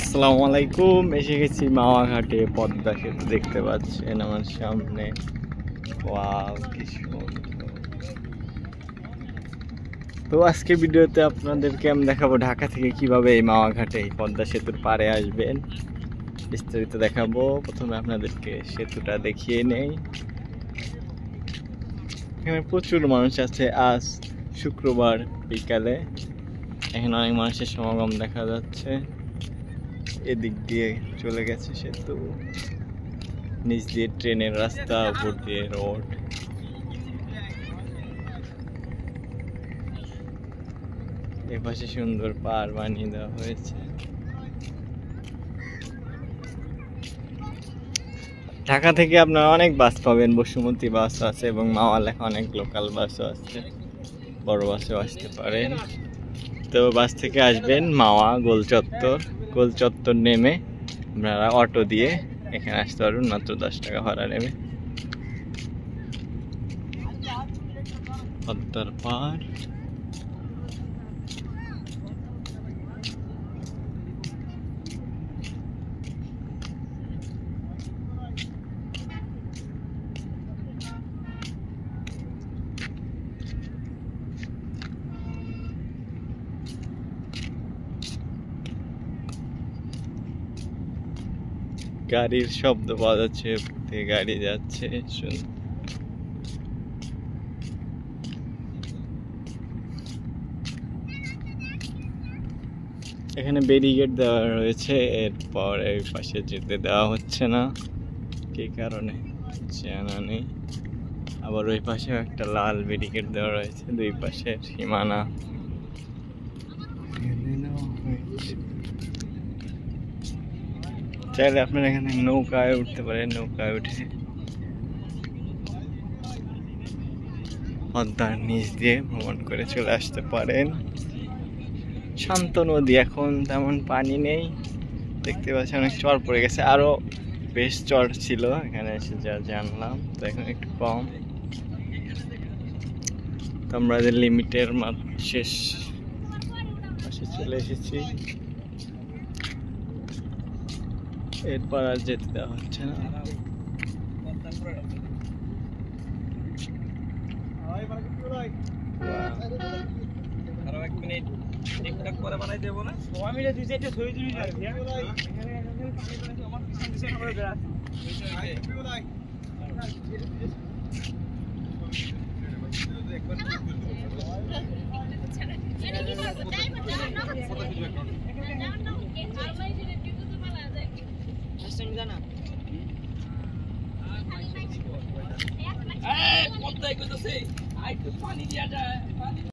আসসালামু আলাইকুম। এসে গেছি মাওয়া ঘাটে, পদ্মা সেতু দেখতে পাচ্ছেন আমার সামনে। ওয়াও, কি সুন্দর। তো আজকে ভিডিওতে আপনাদেরকে আমি দেখাবো ঢাকা থেকে কিভাবে এই মাওয়া ঘাটে এই পদ্মা সেতুর পাড়ে আসবেন, বিস্তারিত দেখাবো। প্রথমে আপনাদেরকে সেতুটা দেখিয়ে নেই। এখানে প্রচুর মানুষ আছে। আজ শুক্রবার বিকালে এখানে অনেক মানুষের সমাগম দেখা যাচ্ছে। এদিক দিয়ে চলে গেছে সেতু, নিচ দিয়ে ট্রেনের রাস্তা, উপর দিয়ে রোড। এপাশে সুন্দর পাড় বানিয়ে দেওয়া হয়েছে। ঢাকা থেকে আপনারা অনেক বাস পাবেন, বসুমতী বাস আছে এবং মাওয়া লেখা অনেক লোকাল বাসও আছে, বড় বাসেও আসতে পারেন। তো বাস থেকে আসবেন মাওয়া গোল চত্বর নেমে আপনারা অটো দিয়ে এখানে আসতে পারবেন, মাত্র 10 টাকা ভাড়া নেবে। পদ্মার পাড়, গাড়ির শব্দ পাওয়া যাচ্ছে, গাড়ি যাচ্ছে। এখানে ব্যারিকেড দেওয়া রয়েছে, এরপর এই পাশে যেতে দেওয়া হচ্ছে না, কি কারণে জানা নেই। আবার ওই পাশে একটা লাল ব্যারিকেড দেওয়া রয়েছে, দুই পাশে সীমানা। চাইলে আপনারা এখানে নৌকায় উঠতে পারেন, নৌকায় উঠে পদ্মার নিচ দিয়ে ভ্রমণ করে চলে আসতে পারেন। শান্ত নদী, এখন তেমন পানি নেই, দেখতে পাচ্ছি অনেক চর পড়ে গেছে। আরো বেশ চর ছিল এখানে এসে যা জানলাম, তো এখন একটু কম। তো আমরা লিমিটের শেষ পাশে চলে এসেছি, এরপর আর যেতে দেওয়া হচ্ছে না।